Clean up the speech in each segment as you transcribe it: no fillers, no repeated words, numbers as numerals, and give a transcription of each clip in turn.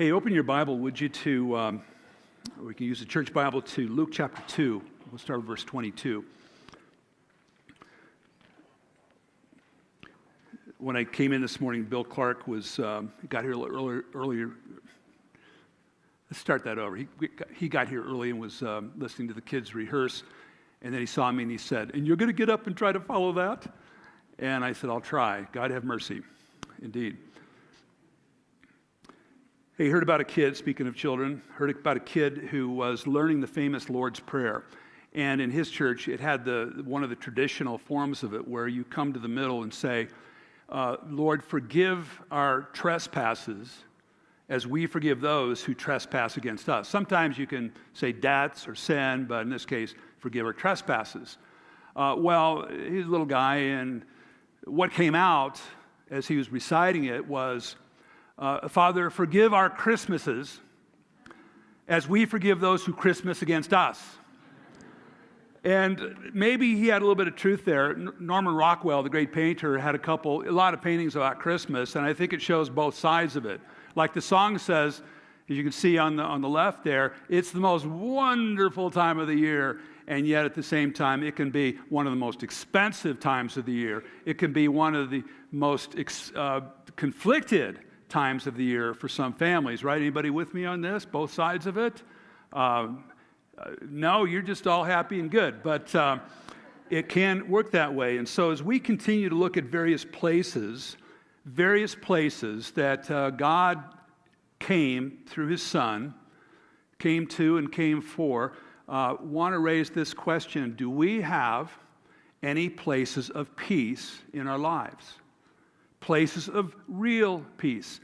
Hey, open your Bible, would you, we can use the church Bible, to Luke chapter 2. We'll start with verse 22. When I came in this morning, Bill Clark got here a little earlier. Let's start that over. He got here early and was listening to the kids rehearse, and then he saw me and he said, "And you're going to get up and try to follow that?" And I said, "I'll try. God have mercy." Indeed. Hey, heard about a kid, speaking of children, heard about a kid who was learning the famous Lord's Prayer. And in his church, it had one of the traditional forms of it where you come to the middle and say, "Lord, forgive our trespasses as we forgive those who trespass against us." Sometimes you can say debts or sin, but in this case, forgive our trespasses. Well, he's a little guy, and what came out as he was reciting it was, "Father, forgive our Christmases as we forgive those who Christmas against us." And maybe he had a little bit of truth there. Norman Rockwell, the great painter, had a lot of paintings about Christmas, and I think it shows both sides of it. Like the song says, as you can see on the left there, it's the most wonderful time of the year, and yet at the same time, it can be one of the most expensive times of the year. It can be one of the most conflicted times of the year for some families, right? Anybody with me on this? Both sides of it? No, you're just all happy and good, but it can work that way. And so as we continue to look at various places that God came through his Son, came to and came for, want to raise this question: do we have any places of peace in our lives? Places of real peace.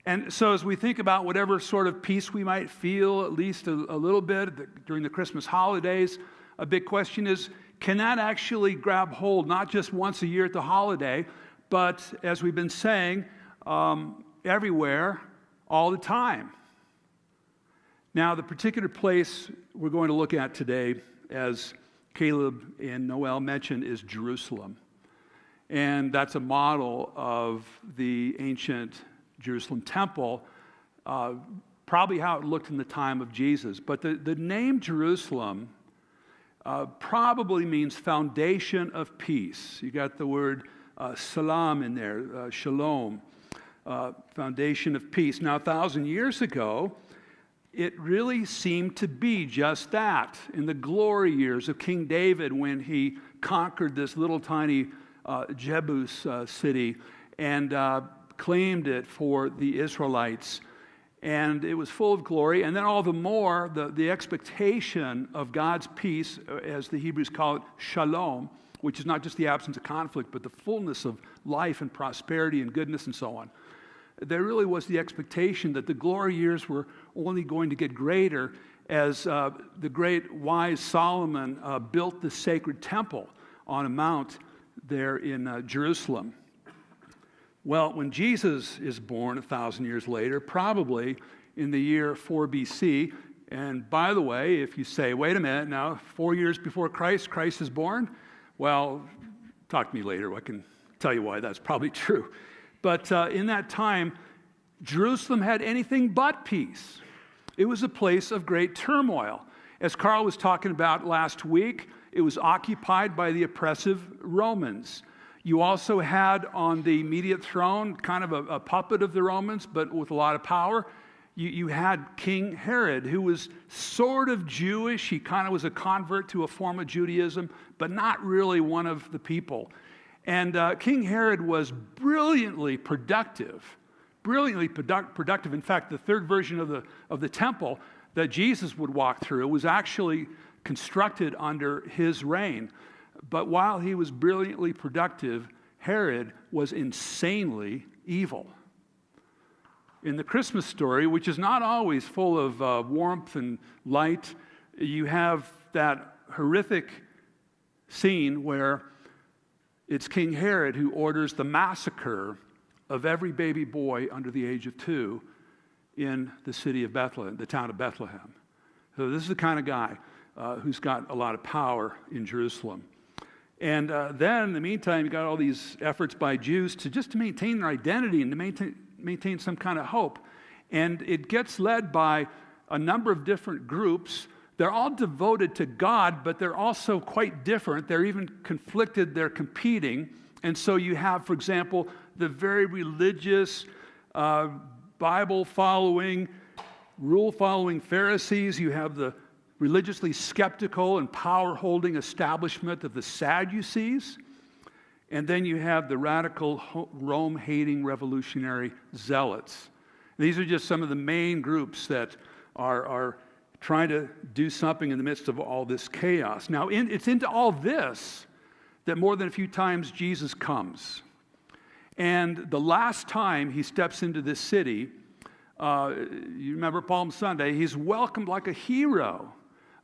And so as we think about whatever sort of peace we might feel, at least a little bit during the Christmas holidays, a big question is, can that actually grab hold, not just once a year at the holiday, but as we've been saying, everywhere, all the time? Now, the particular place we're going to look at today, as Caleb and Noel mentioned, is Jerusalem. And that's a model of the ancient Jerusalem temple, probably how it looked in the time of Jesus. But the name Jerusalem probably means foundation of peace. You got the word salam in there, shalom, foundation of peace. Now, 1,000 years ago, it really seemed to be just that. In the glory years of King David, when he conquered this little tiny Jebus city and claimed it for the Israelites, and it was full of glory. And then all the more, the expectation of God's peace, as the Hebrews call it, shalom, which is not just the absence of conflict, but the fullness of life and prosperity and goodness and so on. There really was the expectation that the glory years were only going to get greater as the great wise Solomon built the sacred temple on a mount there in Jerusalem. Well, when Jesus is born 1,000 years later, probably in the year 4 BC, and by the way, if you say, wait a minute, now 4 years before Christ is born, well, talk to me later. I can tell you why that's probably true. But in that time, Jerusalem had anything but peace. It was a place of great turmoil. As Carl was talking about last week, it was occupied by the oppressive Romans. You also had on the immediate throne kind of a puppet of the Romans, but with a lot of power. You had King Herod, who was sort of Jewish. He kind of was a convert to a form of Judaism, but not really one of the people. And King Herod was brilliantly productive. In fact, the third version of the temple that Jesus would walk through was actually constructed under his reign. But while he was brilliantly productive, Herod was insanely evil. In the Christmas story, which is not always full of warmth and light, you have that horrific scene where it's King Herod who orders the massacre of every baby boy under the age of 2 in the city of Bethlehem, the town of Bethlehem. So this is the kind of guy who's got a lot of power in Jerusalem. And then, in the meantime, you got all these efforts by Jews to maintain their identity and to maintain some kind of hope. And it gets led by a number of different groups. They're all devoted to God, but they're also quite different. They're even conflicted, they're competing. And so you have, for example, the very religious, Bible-following, rule-following Pharisees. You have the religiously skeptical and power-holding establishment of the Sadducees. And then you have the radical Rome-hating revolutionary zealots. These are just some of the main groups that are trying to do something in the midst of all this chaos. Now, it's into all this that more than a few times Jesus comes. And the last time he steps into this city, you remember Palm Sunday, he's welcomed like a hero,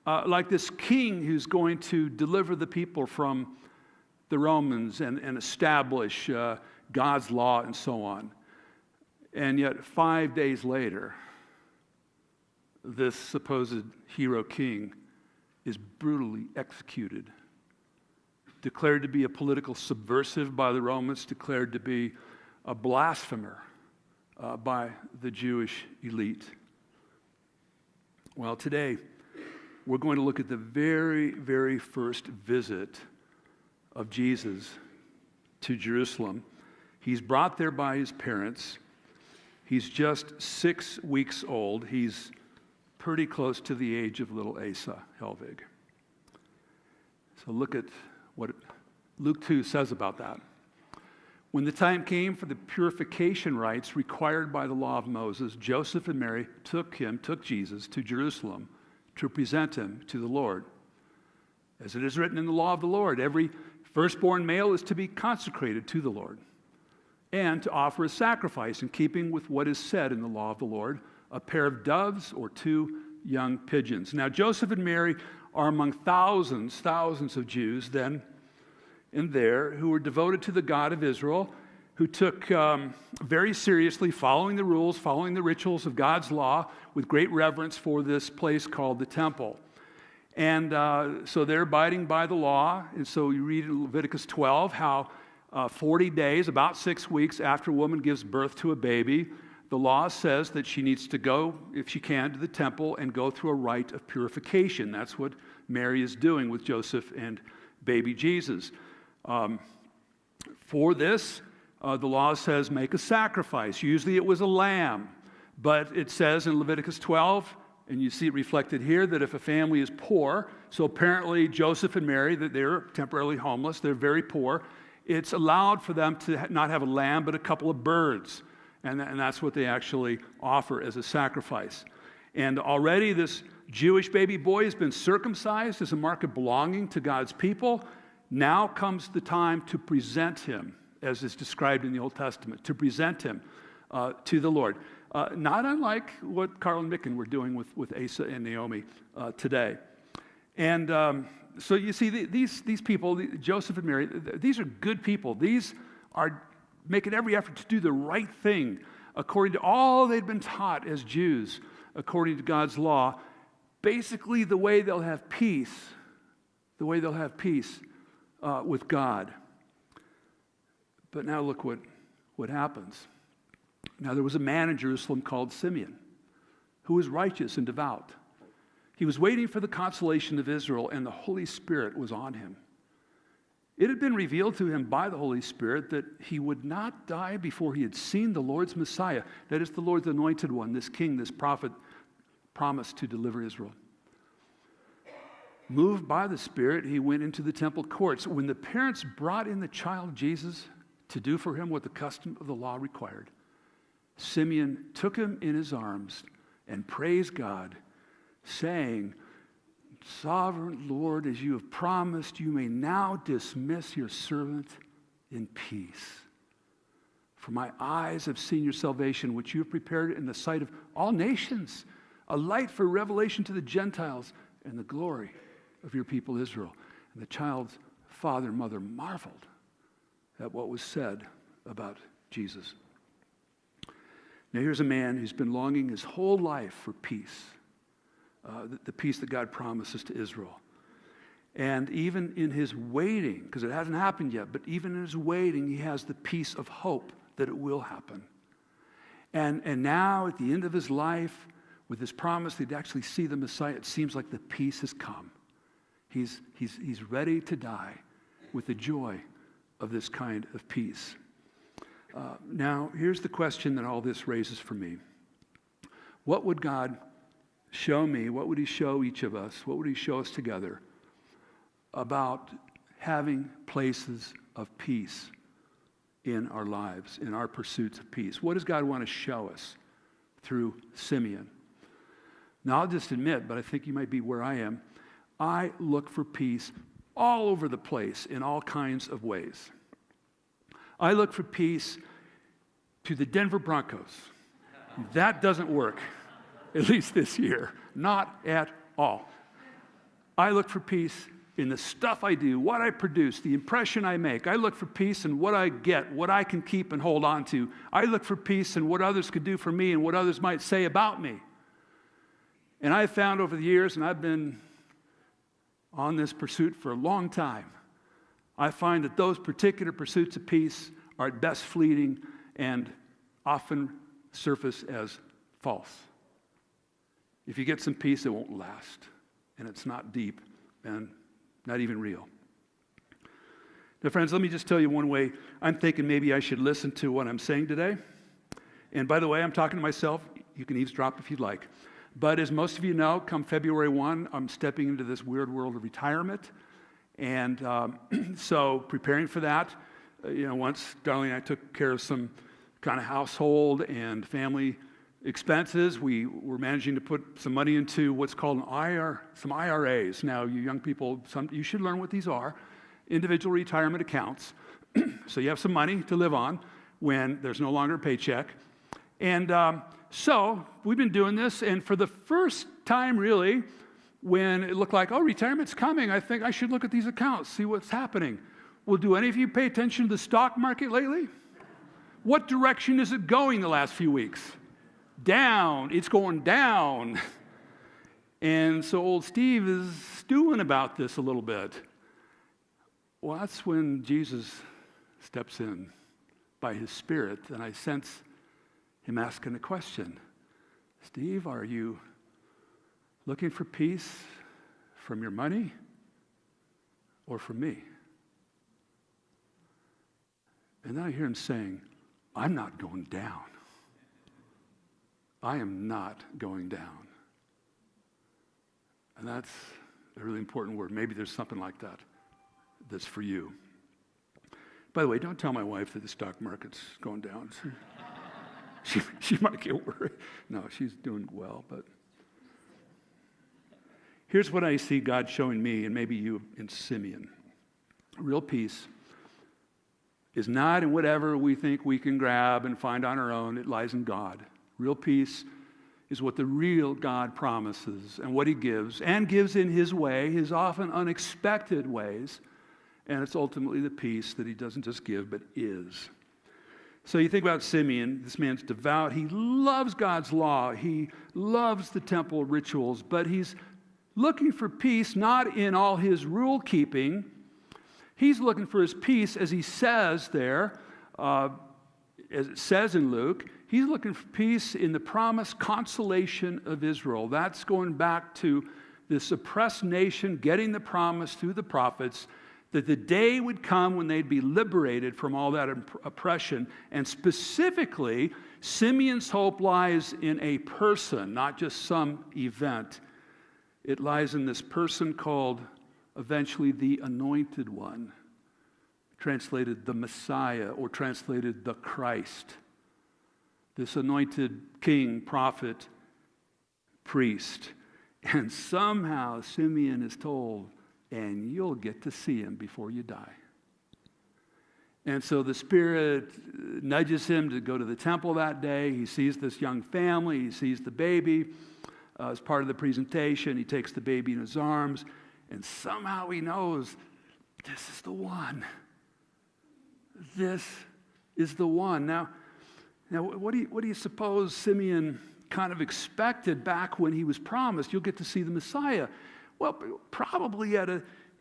like this king who's going to deliver the people from the Romans and establish God's law and so on. And yet 5 days later, this supposed hero king is brutally executed, declared to be a political subversive by the Romans, declared to be a blasphemer by the Jewish elite. Well, today we're going to look at the very, very first visit of Jesus to Jerusalem. He's brought there by his parents. He's just 6 weeks old. He's pretty close to the age of little Asa Helvig. So look at what Luke 2 says about that. When the time came for the purification rites required by the law of Moses, Joseph and Mary took Jesus to Jerusalem to present him to the Lord. As it is written in the law of the Lord, every firstborn male is to be consecrated to the Lord and to offer a sacrifice in keeping with what is said in the law of the Lord, a pair of doves or 2 young pigeons. Now, Joseph and Mary are among thousands of Jews then and there who were devoted to the God of Israel, who took very seriously following the rules, following the rituals of God's law with great reverence for this place called the temple. And so they're abiding by the law. And so you read in Leviticus 12 how 40 days, about 6 weeks after a woman gives birth to a baby, the law says that she needs to go, if she can, to the temple and go through a rite of purification. That's what Mary is doing with Joseph and baby Jesus. For this, the law says make a sacrifice. Usually it was a lamb, but it says in Leviticus 12, and you see it reflected here, that if a family is poor, so apparently Joseph and Mary, that they're temporarily homeless, they're very poor, it's allowed for them to not have a lamb, but a couple of birds. And that's what they actually offer as a sacrifice. And already this Jewish baby boy has been circumcised as a mark of belonging to God's people. Now comes the time to present him, as is described in the Old Testament, to present him to the Lord. Not unlike what Carl and Micken were doing with Asa and Naomi today. And so you see, these people, Joseph and Mary, these are good people. These are making every effort to do the right thing according to all they'd been taught as Jews, according to God's law. Basically, the way they'll have peace with God. But now look what happens. Now there was a man in Jerusalem called Simeon, who was righteous and devout. He was waiting for the consolation of Israel, and the Holy Spirit was on him. It had been revealed to him by the Holy Spirit that he would not die before he had seen the Lord's Messiah, that is, the Lord's anointed one, this king, this prophet, promised to deliver Israel. Moved by the Spirit, he went into the temple courts. When the parents brought in the child Jesus to do for him what the custom of the law required, Simeon took him in his arms and praised God, saying, "Sovereign Lord, as you have promised, you may now dismiss your servant in peace. For my eyes have seen your salvation, which you have prepared in the sight of all nations, a light for revelation to the Gentiles and the glory of your people Israel." And the child's father and mother marveled at what was said about Jesus. Now here's a man who's been longing his whole life for peace. The peace that God promises to Israel. And even in his waiting, because it hasn't happened yet, but even in his waiting, he has the peace of hope that it will happen. And now, at the end of his life, with this promise that he'd actually see the Messiah, it seems like the peace has come. He's ready to die with the joy of this kind of peace. Now, here's the question that all this raises for me. What would God show me? What would he show each of us? What would he show us together about having places of peace in our lives, in our pursuits of peace? What does God want to show us through Simeon? Now, I'll just admit, but I think you might be where I am, I look for peace all over the place in all kinds of ways. I look for peace to the Denver Broncos. That doesn't work, at least this year. Not at all. I look for peace in the stuff I do, what I produce, the impression I make. I look for peace in what I get, what I can keep and hold on to. I look for peace in what others could do for me and what others might say about me. And I've found over the years, and I've been on this pursuit for a long time, I find that those particular pursuits of peace are at best fleeting and often surface as false. If you get some peace, it won't last, and it's not deep and not even real. Now, friends, let me just tell you one way I'm thinking maybe I should listen to what I'm saying today. And by the way, I'm talking to myself. You can eavesdrop if you'd like. But as most of you know, come February 1, I'm stepping into this weird world of retirement. And so preparing for that, once Darlene and I took care of some kind of household and family expenses, we were managing to put some money into what's called some IRAs. Now, you young people, you should learn what these are. Individual retirement accounts. So you have some money to live on when there's no longer a paycheck. And so we've been doing this, and for the first time, really, when it looked like, retirement's coming, I think I should look at these accounts, see what's happening. Well, do any of you pay attention to the stock market lately? What direction is it going the last few weeks? Down. It's going down. And so old Steve is stewing about this a little bit. Well, that's when Jesus steps in by his Spirit, and I sense him asking a question. Steve, are you looking for peace from your money or from me? And then I hear him saying, I'm not going down. I am not going down. And that's a really important word. Maybe there's something like that that's for you. By the way, don't tell my wife that the stock market's going down. She might get worried. No, she's doing well, but here's what I see God showing me, and maybe you in Simeon. Real peace is not in whatever we think we can grab and find on our own. It lies in God. Real peace is what the real God promises and what he gives, and gives in his way, his often unexpected ways. And it's ultimately the peace that he doesn't just give, but is. So you think about Simeon, this man's devout. He loves God's law. He loves the temple rituals, but he's looking for peace not in all his rule keeping. He's looking for his peace, as he says there, as it says in Luke. He's looking for peace in the promised consolation of Israel. That's going back to this oppressed nation getting the promise through the prophets that the day would come when they'd be liberated from all that oppression. And specifically, Simeon's hope lies in a person, not just some event. It lies in this person called eventually the Anointed One, translated the Messiah, or translated the Christ. This anointed king, prophet, priest. And somehow Simeon is told, and you'll get to see him before you die. And so the Spirit nudges him to go to the temple that day. He sees this young family. He sees the baby as part of the presentation. He takes the baby in his arms, and somehow he knows this is the one. This is the one. Now, what do you suppose Simeon kind of expected back when he was promised, you'll get to see the Messiah? Well, probably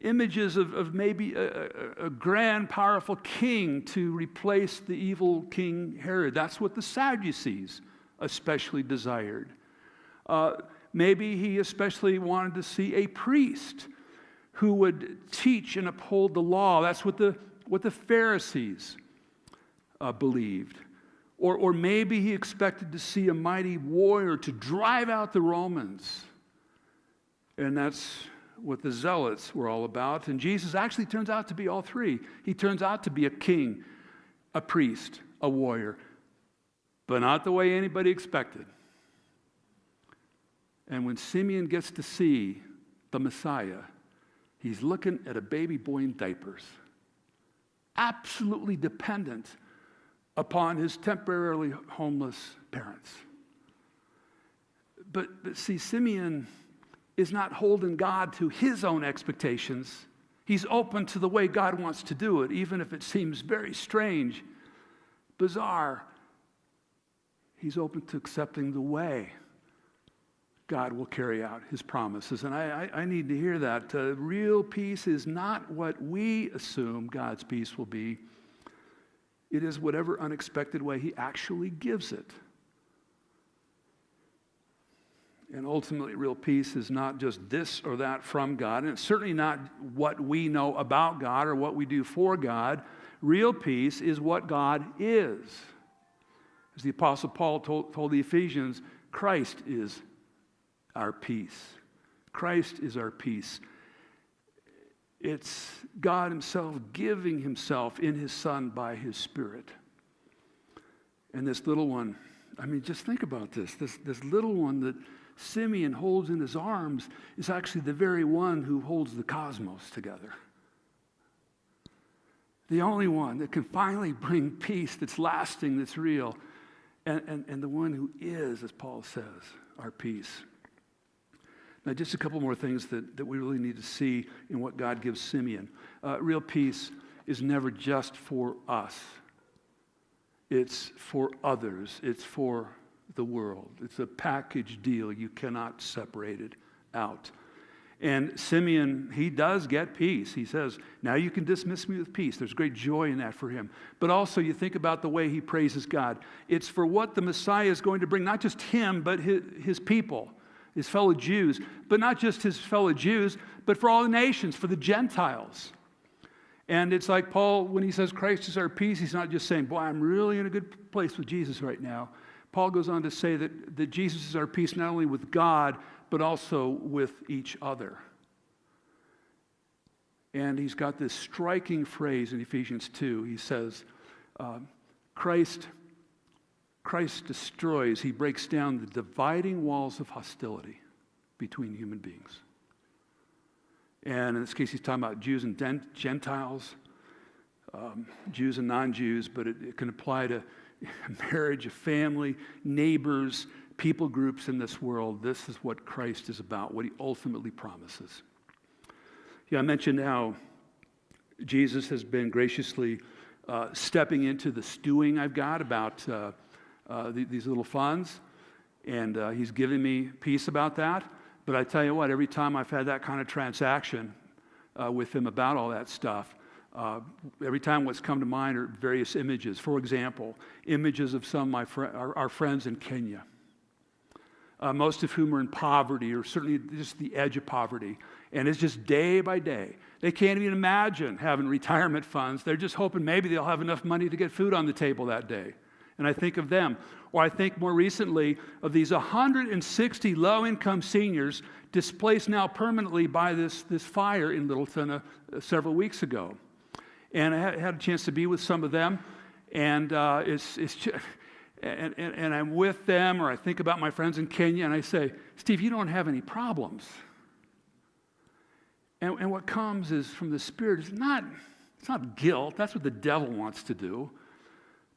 images of maybe a grand, powerful king to replace the evil King Herod. That's what the Sadducees especially desired. Maybe he especially wanted to see a priest who would teach and uphold the law. That's what the Pharisees believed. Or maybe he expected to see a mighty warrior to drive out the Romans. And that's what the Zealots were all about. And Jesus actually turns out to be all three. He turns out to be a king, a priest, a warrior, but not the way anybody expected. And when Simeon gets to see the Messiah, he's looking at a baby boy in diapers, absolutely dependent upon his temporarily homeless parents. But see, Simeon is not holding God to his own expectations. He's open to the way God wants to do it, even if it seems very strange, bizarre. He's open to accepting the way God will carry out his promises. And I need to hear that. Real peace is not what we assume God's peace will be. It is whatever unexpected way he actually gives it. And ultimately, real peace is not just this or that from God, and it's certainly not what we know about God or what we do for God. Real peace is what God is. As the Apostle Paul told the Ephesians, Christ is our peace. Christ is our peace. It's God himself giving himself in his Son by his Spirit. And this little one, I mean, just think about this. This little one that Simeon holds in his arms is actually the very one who holds the cosmos together. The only one that can finally bring peace that's lasting, that's real. And the one who is, as Paul says, our peace. Now, just a couple more things that we really need to see in what God gives Simeon. Real peace is never just for us. It's for others. It's for the world. It's a package deal. You cannot separate it out. And Simeon, he does get peace. He says, now you can dismiss me with peace. There's great joy in that for him. But also you think about the way he praises God. It's for what the Messiah is going to bring, not just him, but his people, his fellow Jews. But not just his fellow Jews, but for all the nations, for the Gentiles. And it's like Paul, when he says Christ is our peace, he's not just saying, boy, I'm really in a good place with Jesus right now. Paul goes on to say that Jesus is our peace not only with God, but also with each other. And he's got this striking phrase in Ephesians 2. He says, Christ destroys, he breaks down the dividing walls of hostility between human beings. And in this case, he's talking about Jews and Gentiles, Jews and non-Jews, but it can apply to marriage, a family, neighbors, people groups in this world. This is what Christ is about, what he ultimately promises. Yeah, I mentioned how Jesus has been graciously stepping into the stewing I've got about these little funds, and he's giving me peace about that. But I tell you what, every time I've had that kind of transaction with him about all that stuff, every time what's come to mind are various images. For example, images of some of our friends in Kenya, most of whom are in poverty or certainly just the edge of poverty. And it's just day by day. They can't even imagine having retirement funds. They're just hoping maybe they'll have enough money to get food on the table that day. And I think of them. Or I think more recently of these 160 low-income seniors displaced now permanently by this fire in Littleton several weeks ago. And I had a chance to be with some of them, and it's just, and I'm with them, or I think about my friends in Kenya, and I say, Steve, you don't have any problems. And what comes is from the Spirit. It's not guilt. That's what the devil wants to do.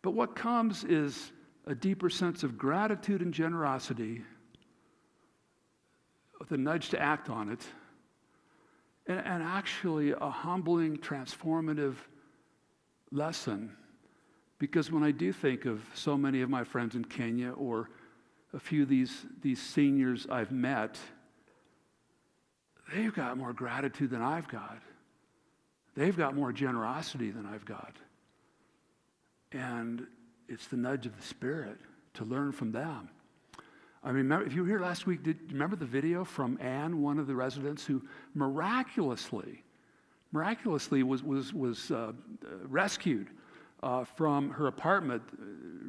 But what comes is a deeper sense of gratitude and generosity with a nudge to act on it, and actually a humbling, transformative lesson. Because when I do think of so many of my friends in Kenya or a few of these seniors I've met, they've got more gratitude than I've got. They've got more generosity than I've got. And it's the nudge of the Spirit to learn from them. I mean, if you were here last week, remember the video from Anne, one of the residents, who miraculously was rescued from her apartment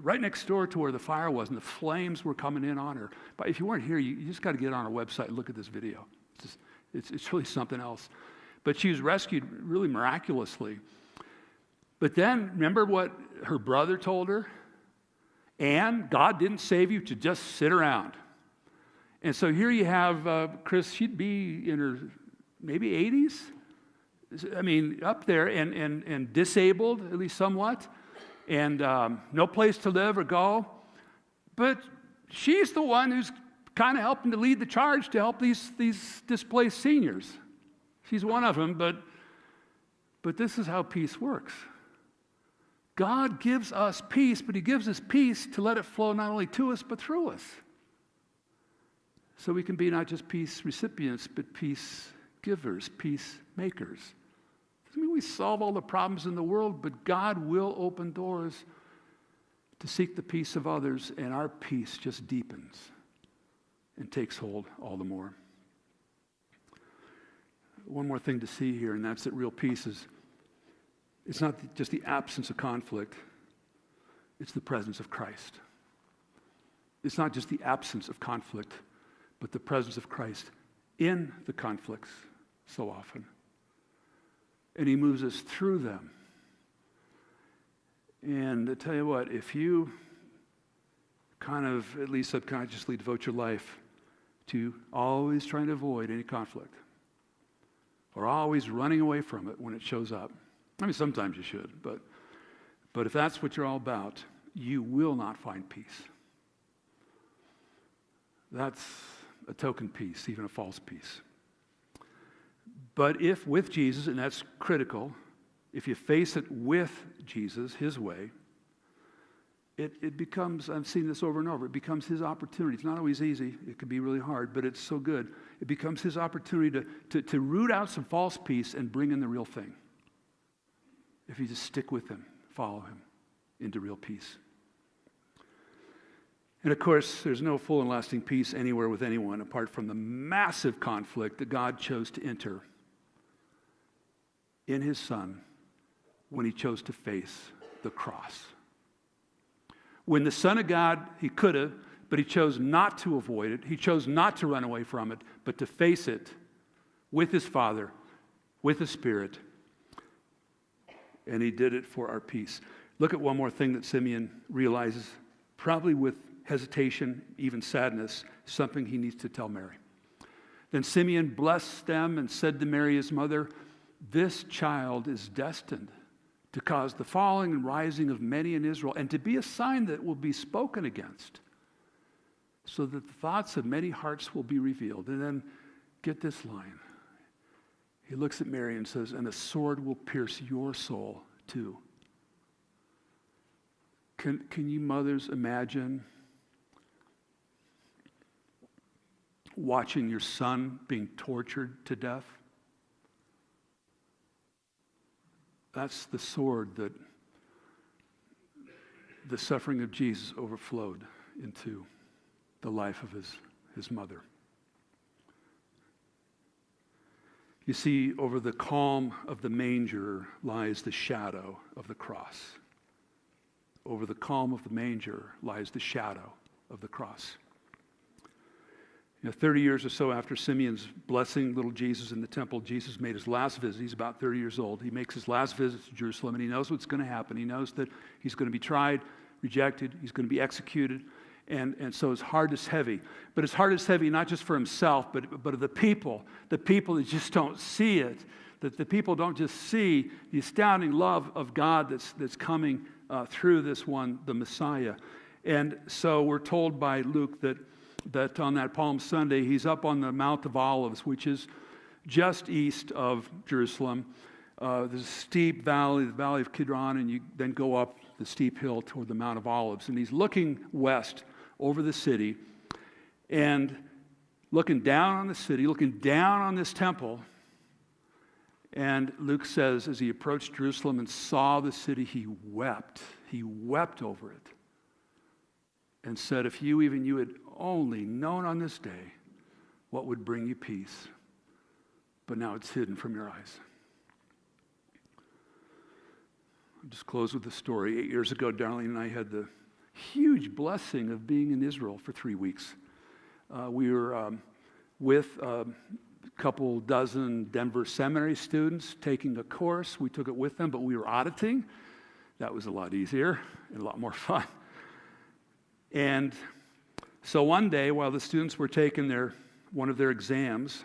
right next door to where the fire was, and the flames were coming in on her. But if you weren't here, you just got to get on our website and look at this video. It's really something else. But she was rescued really miraculously. But then, remember what her brother told her? Anne, God didn't save you to just sit around. And so here you have Chris, she'd be in her maybe 80s. I mean, up there and disabled, at least somewhat, and no place to live or go. But she's the one who's kind of helping to lead the charge to help these displaced seniors. She's one of them, but this is how peace works. God gives us peace, but he gives us peace to let it flow not only to us, but through us. So we can be not just peace recipients, but peace givers, peace makers. Doesn't mean we solve all the problems in the world, but God will open doors to seek the peace of others, and our peace just deepens and takes hold all the more. One more thing to see here, and that's that real peace is, it's not just the absence of conflict, it's the presence of Christ. It's not just the absence of conflict, but the presence of Christ in the conflicts so often. And he moves us through them. And I tell you what, if you kind of, at least subconsciously, devote your life to always trying to avoid any conflict, or always running away from it when it shows up, I mean, sometimes you should, but if that's what you're all about, you will not find peace. That's a token peace, even a false peace. But if with Jesus, and that's critical, if you face it with Jesus, his way, it becomes, I've seen this over and over, it becomes his opportunity. It's not always easy. It can be really hard, but it's so good. It becomes his opportunity to root out some false peace and bring in the real thing. If you just stick with him, follow him into real peace. And of course, there's no full and lasting peace anywhere with anyone apart from the massive conflict that God chose to enter in his Son when he chose to face the cross. When the Son of God, he could have, but he chose not to avoid it. He chose not to run away from it, but to face it with his Father, with the Spirit. And he did it for our peace. Look at one more thing that Simeon realizes, probably with hesitation, even sadness, something he needs to tell Mary. Then Simeon blessed them and said to Mary, his mother, "This child is destined to cause the falling and rising of many in Israel, and to be a sign that will be spoken against, so that the thoughts of many hearts will be revealed." And then get this line. He looks at Mary and says, "And a sword will pierce your soul too." Can you mothers imagine watching your son being tortured to death? That's the sword that the suffering of Jesus overflowed into the life of his mother. You see, over the calm of the manger lies the shadow of the cross. Over the calm of the manger lies the shadow of the cross. 30 years or so after Simeon's blessing little Jesus in the temple, Jesus made his last visit. He's about 30 years old. He makes his last visit to Jerusalem, and he knows what's going to happen. He knows that he's going to be tried, rejected, he's going to be executed, and so his heart is heavy. But his heart is heavy not just for himself, but of the people that just don't see it, that the people don't just see the astounding love of God that's coming through this one, the Messiah. And so we're told by Luke that on that Palm Sunday, he's up on the Mount of Olives, which is just east of Jerusalem. There's a steep valley, the Valley of Kidron, and you then go up the steep hill toward the Mount of Olives. And he's looking west over the city and looking down on the city, looking down on this temple. And Luke says, as he approached Jerusalem and saw the city, he wept. He wept over it and said, if you had only known on this day what would bring you peace, but now it's hidden from your eyes. I'll just close with a story. 8 years ago, Darlene and I had the huge blessing of being in Israel for 3 weeks. We were with a couple dozen Denver seminary students taking a course. We took it with them, but we were auditing. That was a lot easier and a lot more fun. And so one day, while the students were taking one of their exams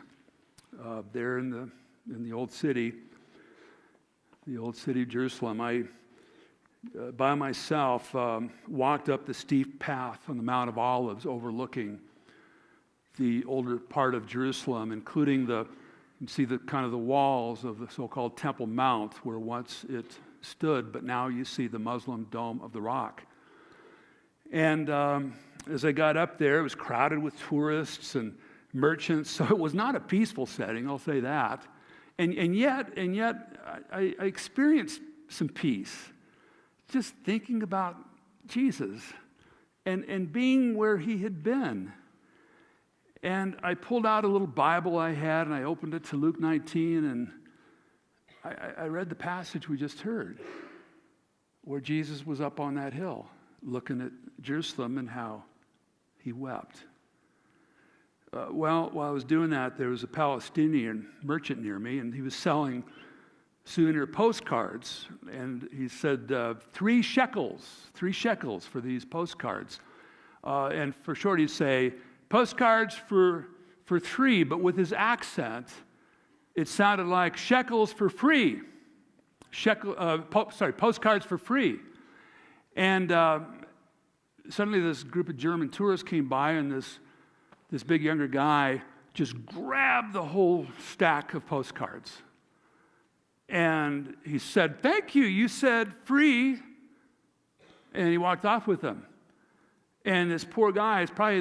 there in the old city of Jerusalem, I, by myself, walked up the steep path on the Mount of Olives overlooking the older part of Jerusalem, including you can see the kind of the walls of the so-called Temple Mount, where once it stood, but now you see the Muslim Dome of the Rock. And as I got up there, it was crowded with tourists and merchants, so it was not a peaceful setting, I'll say that. And yet, I experienced some peace, just thinking about Jesus and being where he had been. And I pulled out a little Bible I had, and I opened it to Luke 19, and I read the passage we just heard, where Jesus was up on that hill, looking at Jerusalem and how he wept. While I was doing that, there was a Palestinian merchant near me, and he was selling souvenir postcards. And he said, 3 shekels for these postcards. And for short, he'd say, postcards for 3, but with his accent, it sounded like shekels for free. Postcards for free. And suddenly this group of German tourists came by, and this big younger guy just grabbed the whole stack of postcards. And he said, thank you, you said free. And he walked off with them. And this poor guy is probably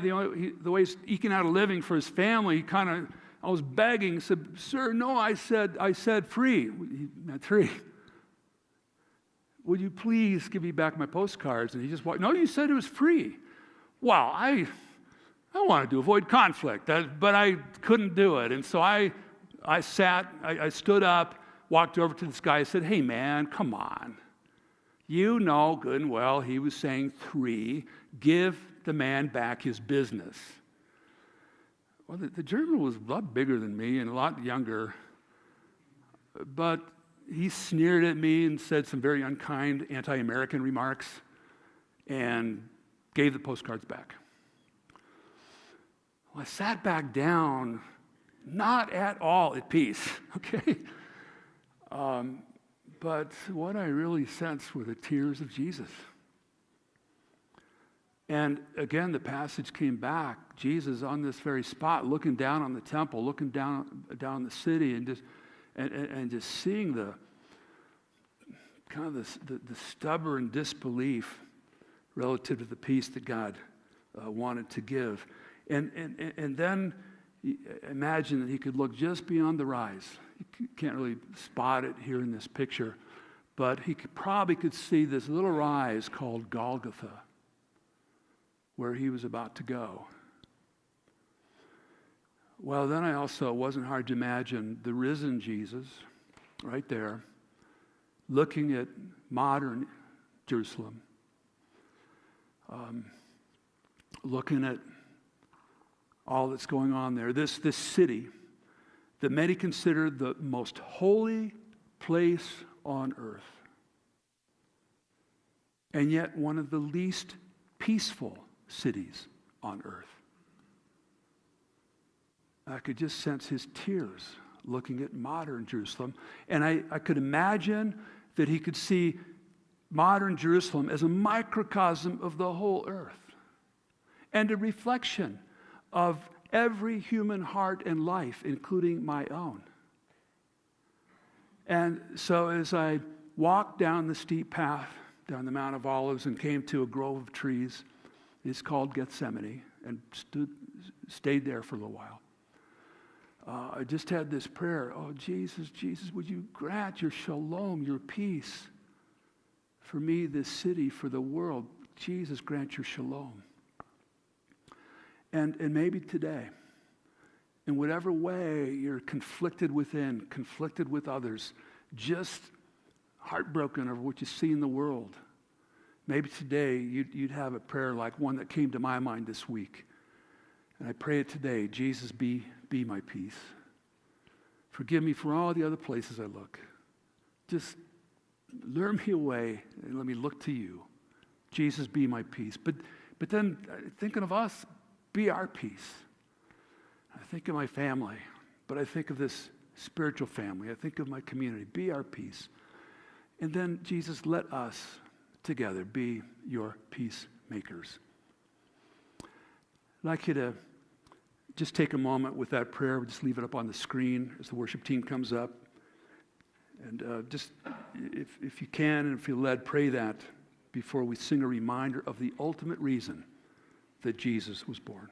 the way he's eking out a living for his family. I was begging, said, sir, no, I said free. He meant 3. Would you please give me back my postcards? And he just walked, no, you said it was free. Well, I wanted to avoid conflict, but I couldn't do it. And so I stood up, walked over to this guy, and said, hey, man, come on. You know good and well he was saying 3. Give the man back his business. Well, the German was a lot bigger than me and a lot younger, but he sneered at me and said some very unkind anti-American remarks and gave the postcards back. Well, I sat back down, not at all at peace, okay? But what I really sensed were the tears of Jesus. And again, the passage came back. Jesus on this very spot, looking down on the temple, looking down the city, and just seeing the kind of the stubborn disbelief relative to the peace that God wanted to give. And then imagine that he could look just beyond the rise. You can't really spot it here in this picture, but he probably could see this little rise called Golgotha, where he was about to go. Well, then it wasn't hard to imagine the risen Jesus right there, looking at modern Jerusalem, looking at all that's going on there. This city that many consider the most holy place on earth, and yet one of the least peaceful cities on earth. I could just sense his tears looking at modern Jerusalem, and I could imagine that he could see modern Jerusalem as a microcosm of the whole earth and a reflection of every human heart and life, including my own. And so as I walked down the steep path, down the Mount of Olives, and came to a grove of trees, it's called Gethsemane, and stayed there for a little while. I just had this prayer. Oh, Jesus, Jesus, would you grant your shalom, your peace for me, this city, for the world? Jesus, grant your shalom. And maybe today, in whatever way you're conflicted within, conflicted with others, just heartbroken over what you see in the world, maybe today you'd have a prayer like one that came to my mind this week. And I pray it today. Jesus, be my peace. Forgive me for all the other places I look. Just lure me away and let me look to you. Jesus, be my peace. But then thinking of us, be our peace. I think of my family, but I think of this spiritual family. I think of my community. Be our peace. And then, Jesus, let us together be your peacemakers. I'd like you to just take a moment with that prayer. We'll just leave it up on the screen as the worship team comes up. And just, if you can and feel led, pray that before we sing a reminder of the ultimate reason that Jesus was born.